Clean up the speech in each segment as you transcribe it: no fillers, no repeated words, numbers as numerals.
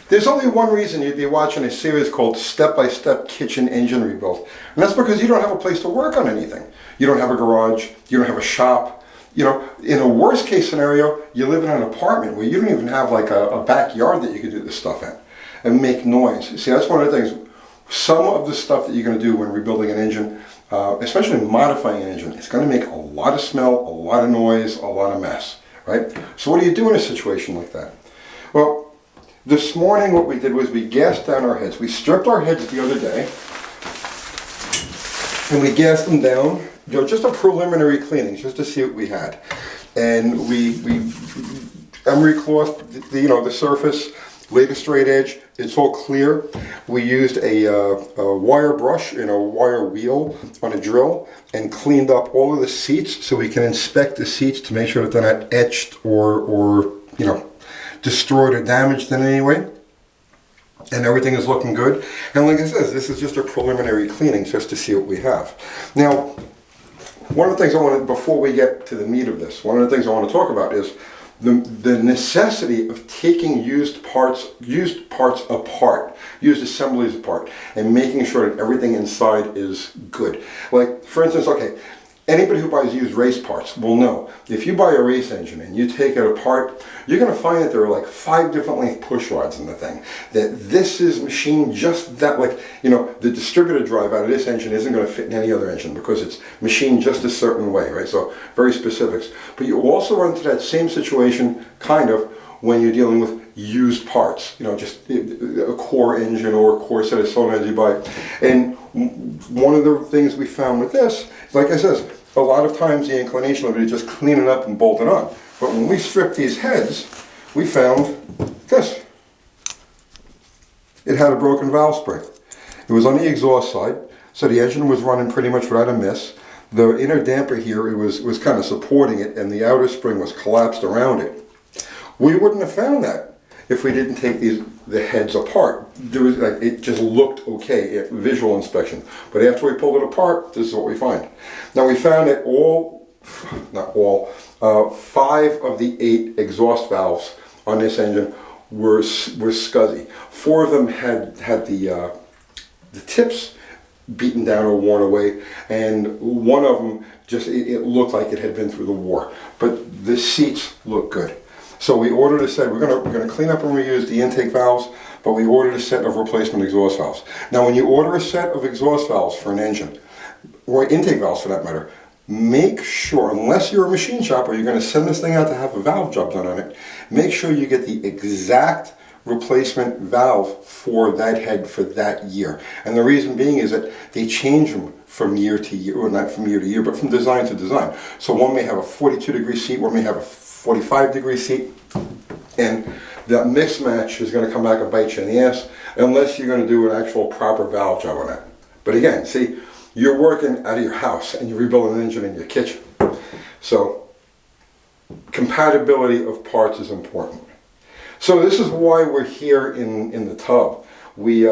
There's only one reason you'd be watching a series called Step-by-Step Kitchen Engine Rebuild. And that's because you don't have a place to work on anything. You don't have a garage, you don't have a shop. You know, in a worst case scenario, you live in an apartment where you don't even have like a backyard that you could do this stuff in and make noise. See, that's one of the things. Some of the stuff that you're going to do when rebuilding an engine, especially modifying an engine, it's going to make a lot of smell, a lot of noise, a lot of mess, right? So what do you do in a situation like that? Well, this morning what we did was we gassed down our heads. We stripped our heads the other day and we gassed them down, you know, just a preliminary cleaning just to see what we had. And we emery cloth, the surface, laid a straight edge. It's all clear. We used a wire brush and a wire wheel on a drill and cleaned up all of the seats so we can inspect the seats to make sure that they're not etched or destroyed or damaged in any way. And everything is looking good. And like I said, this is just a preliminary cleaning just to see what we have. Now, one of the things I want to, before we get to the meat of this, one of the things I want to talk about is the necessity of taking used parts apart, used assemblies apart, and making sure that everything inside is good. Like, for instance, okay, anybody who buys used race parts will know, if you buy a race engine and you take it apart, you're going to find that there are like 5 different length push rods in the thing. That this is machined just that, like, the distributor drive out of this engine isn't going to fit in any other engine because it's machined just a certain way, right? So very specifics. But you also run into that same situation, kind of, when you're dealing with used parts, just a core engine or a core set of solenoids you buy. And one of the things we found with this, like I said, a lot of times the inclination of it is just clean it up and bolt it on. But when we stripped these heads, we found this. It had a broken valve spring. It was on the exhaust side, so the engine was running pretty much without a miss. The inner damper here, it was kind of supporting it, and the outer spring was collapsed around it. We wouldn't have found that if we didn't take the heads apart. It just looked okay at visual inspection. But after we pulled it apart, this is what we find. Now we found that 5 of the 8 exhaust valves on this engine were scuzzy. 4 of them had the tips beaten down or worn away, and one of them it looked like it had been through the war. But the seats look good. So we ordered a set. We're going to clean up and reuse the intake valves, but we ordered a set of replacement exhaust valves. Now, when you order a set of exhaust valves for an engine, or intake valves for that matter, make sure, unless you're a machine shop or you're going to send this thing out to have a valve job done on it, make sure you get the exact replacement valve for that head for that year. And the reason being is that they change them from year to year, or not from year to year, but from design to design. So one may have a 42-degree seat, one may have a 45-degree seat, and that mismatch is going to come back and bite you in the ass unless you're going to do an actual proper valve job on it. But again, see, you're working out of your house and you're rebuilding an engine in your kitchen. So compatibility of parts is important. So this is why we're here in the tub. We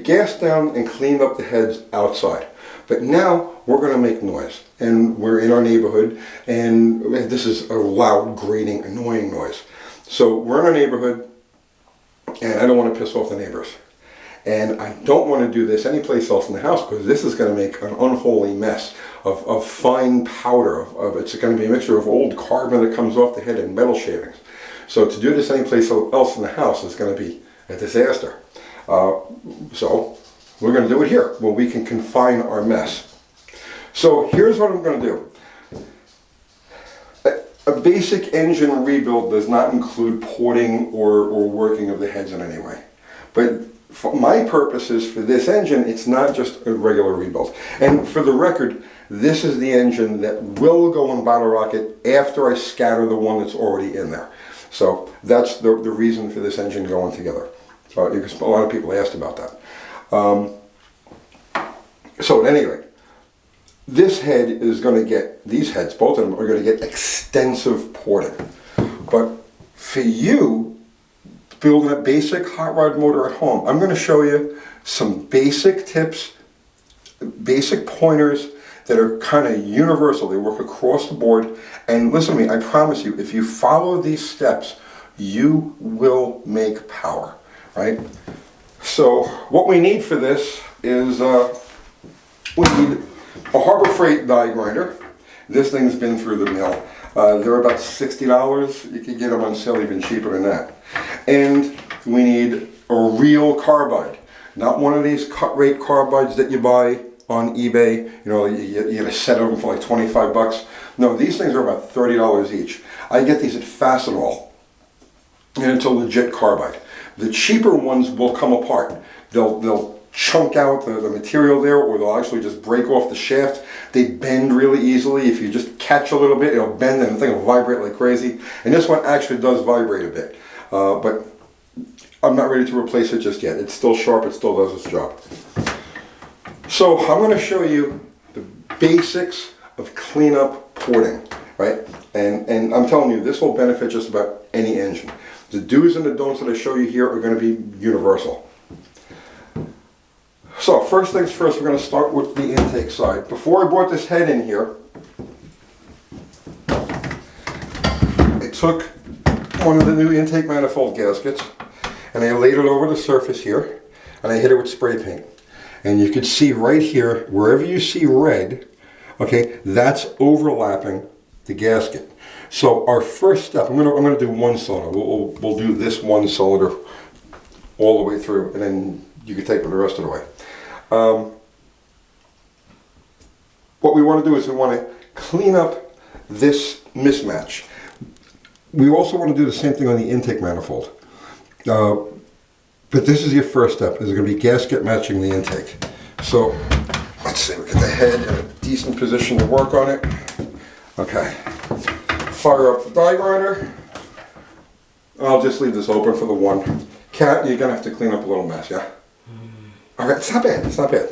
gassed down and cleaned up the heads outside. But now we're going to make noise, and we're in our neighborhood, and this is a loud, grating, annoying noise. So we're in our neighborhood, and I don't want to piss off the neighbors. And I don't want to do this anyplace else in the house because this is going to make an unholy mess of fine powder. It's going to be a mixture of old carbon that comes off the head and metal shavings. So to do this anyplace else in the house is going to be a disaster. So we're going to do it here where we can confine our mess. So here's what I'm going to do. A basic engine rebuild does not include porting or working of the heads in any way. But for my purposes for this engine, it's not just a regular rebuild. And for the record, this is the engine that will go in Battle Rocket after I scatter the one that's already in there. So that's the reason for this engine going together. Because a lot of people asked about that. So at any rate, this head is going to get, these heads, both of them, are going to get extensive porting. But for you, building a basic hot rod motor at home, I'm going to show you some basic tips, basic pointers that are kind of universal. They work across the board. And listen to me, I promise you, if you follow these steps, you will make power, right? So what we need for this is we need a Harbor Freight die grinder. This thing's been through the mill. They're about $60. You can get them on sale even cheaper than that. And we need a real carbide, not one of these cut rate carbides that you buy on eBay. You know, you get a set of them for like 25 bucks. No, these things are about $30 each. I get these at Fastenal, and it's a legit carbide. The cheaper ones will come apart. They'll chunk out the material there, or they'll actually just break off the shaft. They bend really easily. If you just catch a little bit, it'll bend and the thing will vibrate like crazy. And this one actually does vibrate a bit. But I'm not ready to replace it just yet. It's still sharp, it still does its job. So I'm going to show you the basics of cleanup porting, right? And I'm telling you, this will benefit just about any engine. The do's and the don'ts that I show you here are going to be universal. So first things first, we're going to start with the intake side. Before I brought this head in here, I took one of the new intake manifold gaskets and I laid it over the surface here and I hit it with spray paint. And you can see right here, wherever you see red, okay, that's overlapping the gasket. So our first step, I'm gonna do one cylinder. We'll do this one cylinder all the way through, and then you can take it the rest of the way. What we want to do is we want to clean up this mismatch. We also want to do the same thing on the intake manifold. But this is your first step, is going to be gasket matching the intake. So let's see, we get the head in a decent position to work on it. Okay, fire up the die grinder. I'll just leave this open for the one. Cat, you're going to have to clean up a little mess, yeah? All right, it's not bad, it's not bad.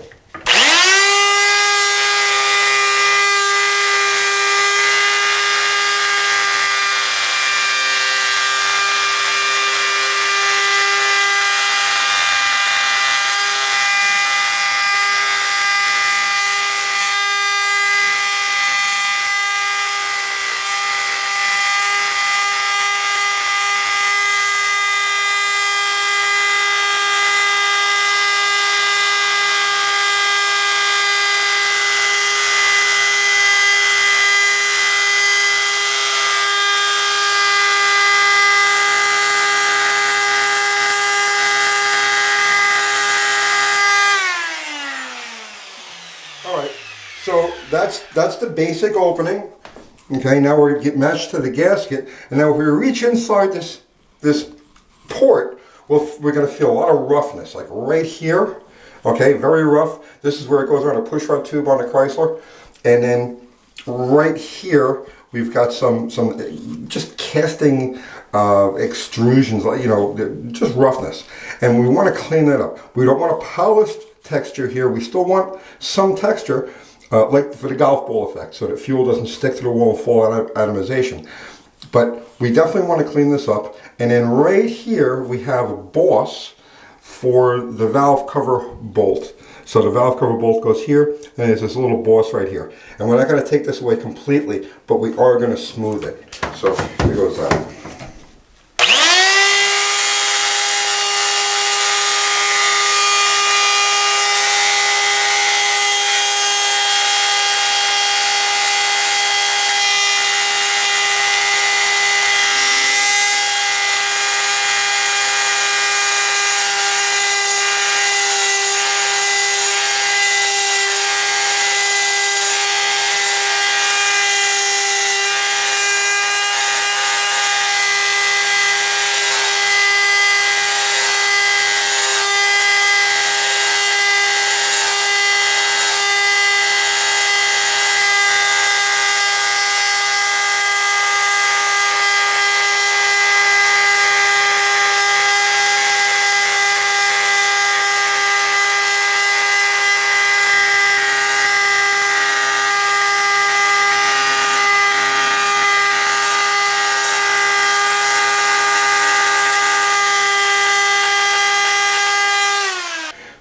So that's the basic opening. Okay, now we get matched to the gasket, and now if we reach inside this port, we're going to feel a lot of roughness, like right here. Okay, very rough. This is where it goes around a pushrod tube on the Chrysler, and then right here we've got some just casting extrusions, you know, just roughness, and we want to clean that up. We don't want a polished texture here. We still want some texture. Like for the golf ball effect, so that fuel doesn't stick to the wall and fall out of atomization. But we definitely want to clean this up. And then right here we have a boss for the valve cover bolt. So the valve cover bolt goes here, and there's this little boss right here. And we're not going to take this away completely, but we are going to smooth it. So here goes that.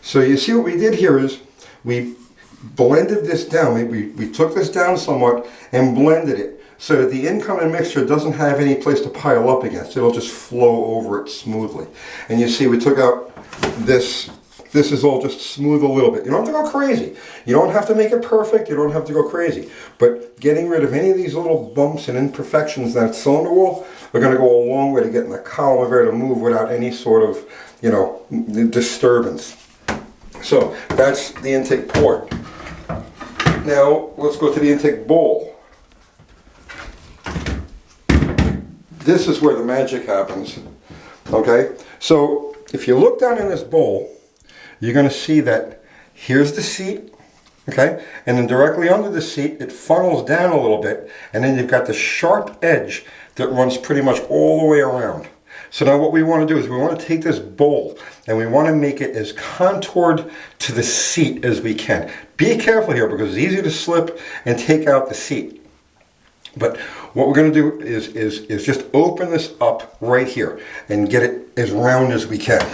So you see what we did here is we blended this down. We took this down somewhat and blended it so that the incoming mixture doesn't have any place to pile up against. It'll just flow over it smoothly. And you see we took out this. This is all just smooth a little bit. You don't have to go crazy. You don't have to make it perfect. You don't have to go crazy. But getting rid of any of these little bumps and imperfections in that cylinder wall are going to go a long way to getting the column of air to move without any sort of, you know, disturbance. So that's the intake port. Now let's go to the intake bowl. This is where the magic happens. Okay? So if you look down in this bowl, you're going to see that here's the seat, okay? And then directly under the seat, it funnels down a little bit, and then you've got the sharp edge that runs pretty much all the way around. So now what we want to do is we want to take this bowl and we want to make it as contoured to the seat as we can. Be careful here because it's easy to slip and take out the seat. But what we're going to do is just open this up right here and get it as round as we can.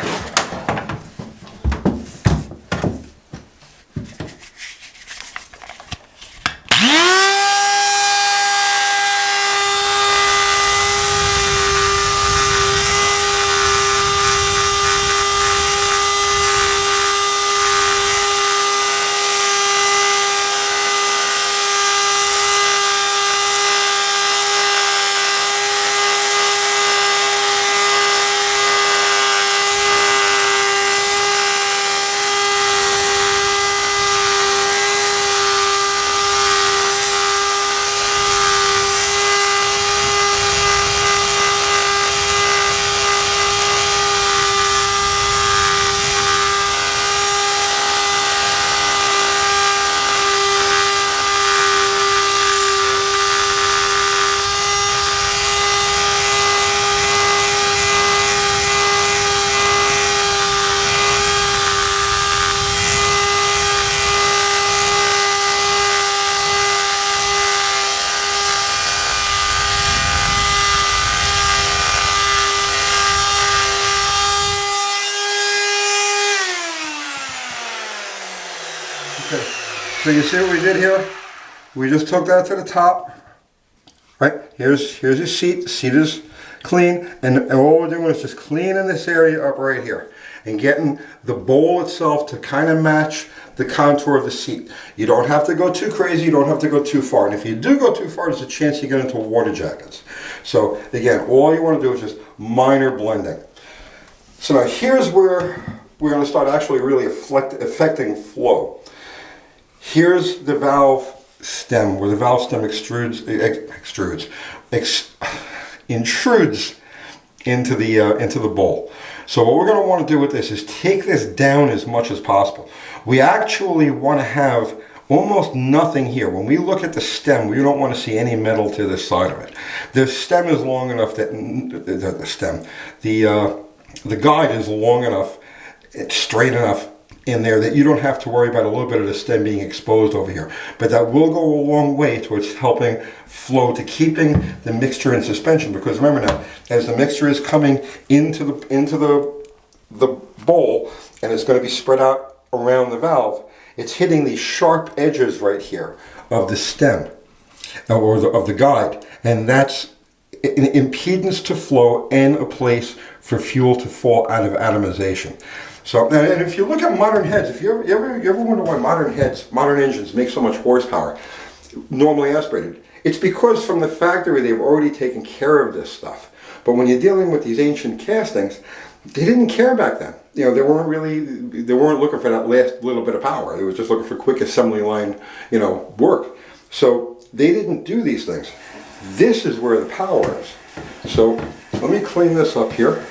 Okay, so you see what we did here? We just took that to the top, right? Here's your seat. The seat is clean, and all we're doing is just cleaning this area up right here and getting the bowl itself to kind of match the contour of the seat. You don't have to go too crazy, you don't have to go too far. And if you do go too far, there's a chance you get into water jackets. So again, all you want to do is just minor blending. So now here's where we're going to start actually really affecting flow. Here's the valve stem, where the valve stem intrudes into the bowl. So what we're going to want to do with this is take this down as much as possible. We actually want to have almost nothing here. When we look at the stem, we don't want to see any metal to the side of it. The stem is long enough that the guide is long enough, it's straight enough in there that you don't have to worry about a little bit of the stem being exposed over here. But that will go a long way towards helping flow, to keeping the mixture in suspension. Because remember now, as the mixture is coming into the bowl and it's going to be spread out around the valve, it's hitting these sharp edges right here of the stem or of the guide, and that's an impedance to flow and a place for fuel to fall out of atomization. So, and if you look at modern heads, if you ever wonder why modern engines make so much horsepower, normally aspirated, it's because from the factory they've already taken care of this stuff. But when you're dealing with these ancient castings, they didn't care back then. You know, they weren't looking for that last little bit of power. They were just looking for quick assembly line, work. So they didn't do these things. This is where the power is. So let me clean this up here.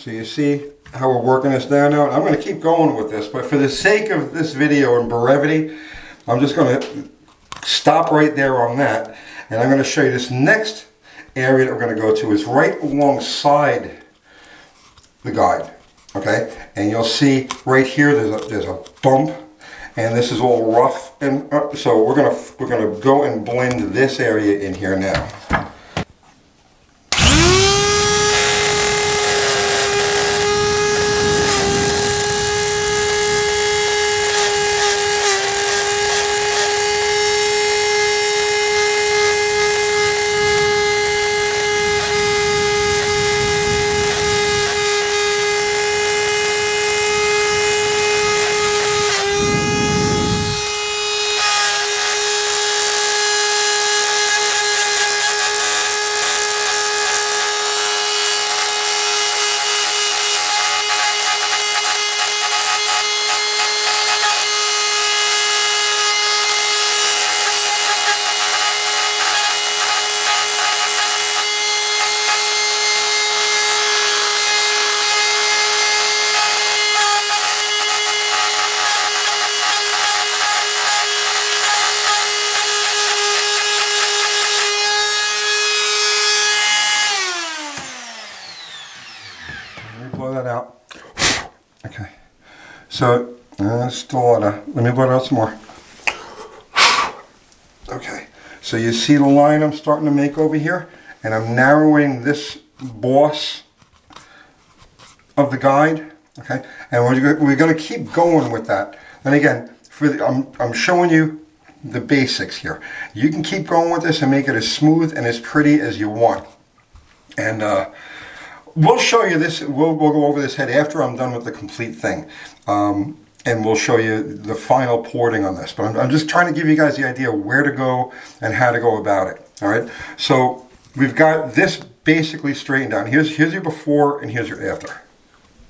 So you see how we're working this down now? I'm going to keep going with this, but for the sake of this video and brevity, I'm just going to stop right there on that. And I'm going to show you this next area that we're going to go to is right alongside the guide. Okay, and you'll see right here there's a bump, and this is all rough, and so we're gonna go and blend this area in here now. Blow that out. Okay, so still a lot of, let me blow it out some more. Okay, so you see the line I'm starting to make over here, and I'm narrowing this boss of the guide. Okay, and we're going to keep going with that. And again, I'm showing you the basics here. You can keep going with this and make it as smooth and as pretty as you want. And we'll show you this, we'll go over this head after I'm done with the complete thing. And we'll show you the final porting on this. But I'm just trying to give you guys the idea where to go and how to go about it. Alright, so we've got this basically straightened out. Here's your before and here's your after.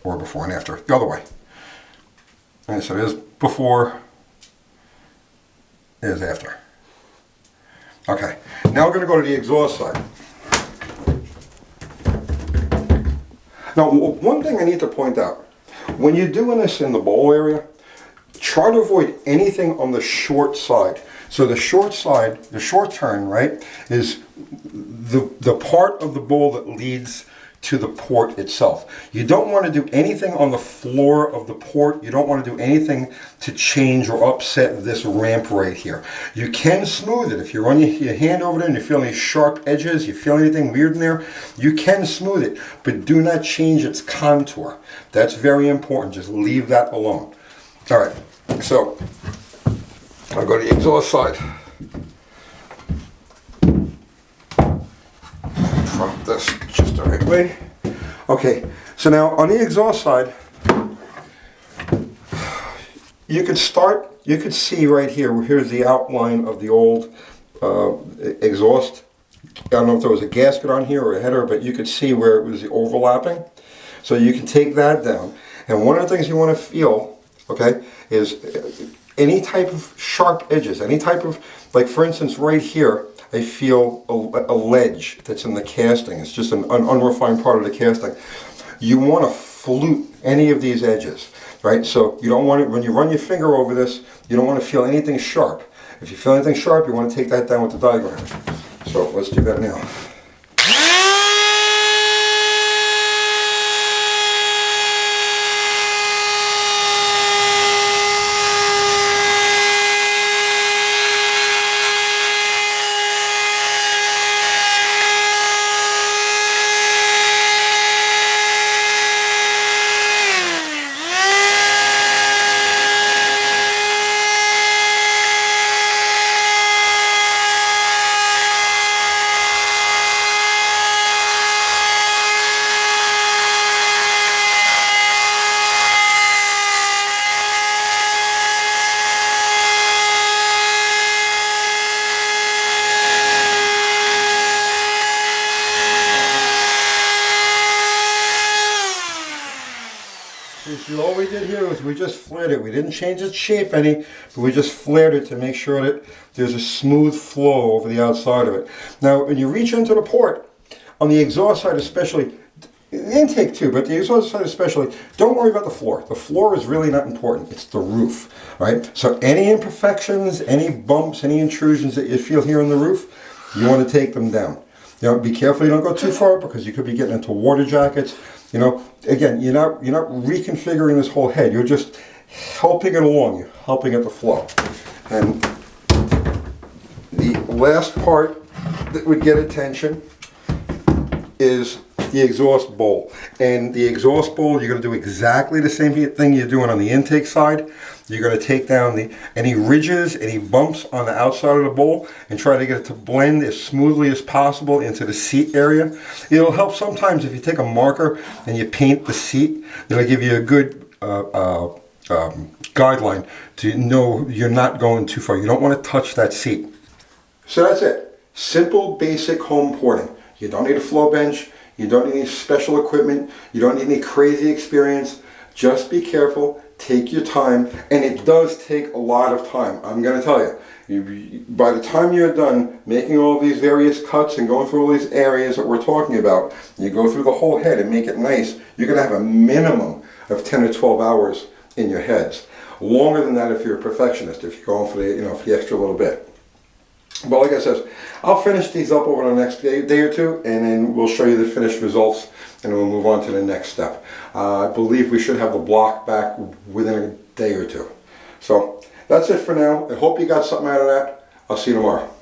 Or before and after, the other way. Alright, so there's before, there's after. Okay, now we're going to go to the exhaust side. Now, one thing I need to point out, when you're doing this in the bowl area, try to avoid anything on the short side. So the short side, the short turn, right, is the part of the bowl that leads to the port itself. You don't want to do anything on the floor of the port. You don't want to do anything to change or upset this ramp right here. You can smooth it. If you run your hand over there and you feel any sharp edges, you feel anything weird in there, you can smooth it, but do not change its contour. That's very important. Just leave that alone. All right, so I'll go to the exhaust side. Drop this just the right way. Okay, so now on the exhaust side, you could see right here, here's the outline of the old exhaust. I don't know if there was a gasket on here or a header, but you could see where it was overlapping. So you can take that down. And one of the things you want to feel, okay, is any type of sharp edges, any type of, like for instance right here, I feel a ledge that's in the casting. It's just an unrefined part of the casting. You want to flute any of these edges, right? So you don't want it, when you run your finger over this, you don't want to feel anything sharp. If you feel anything sharp, you want to take that down with the diagram. So let's do that now. So all we did here was we just flared it. We didn't change its shape any, but we just flared it to make sure that there's a smooth flow over the outside of it. Now, when you reach into the port, on the exhaust side especially, The intake too, but the exhaust side especially, don't worry about the floor. The floor is really not important. It's the roof, right? So any imperfections, any bumps, any intrusions that you feel here on the roof, you want to take them down. You know, be careful you don't go too far because you could be getting into water jackets. You know, again, you're not reconfiguring this whole head. You're just helping it along. You're helping it to flow. And the last part that would get attention is the exhaust bowl. And the exhaust bowl, you're going to do exactly the same thing you're doing on the intake side. You're going to take down any ridges, any bumps on the outside of the bowl and try to get it to blend as smoothly as possible into the seat area. It'll help sometimes if you take a marker and you paint the seat. It'll give you a good guideline to know you're not going too far. You don't want to touch that seat. So that's it. Simple, basic home porting. You don't need a flow bench. You don't need any special equipment. You don't need any crazy experience. Just be careful. Take your time. And it does take a lot of time. I'm going to tell you. By the time you're done making all these various cuts and going through all these areas that we're talking about, you go through the whole head and make it nice, you're going to have a minimum of 10 or 12 hours in your heads. Longer than that if you're a perfectionist, if you're going for the, for the extra little bit. But like I said, I'll finish these up over the next day or two, and then we'll show you the finished results, and then we'll move on to the next step. I believe we should have the block back within a day or two. So that's it for now. I hope you got something out of that. I'll see you tomorrow.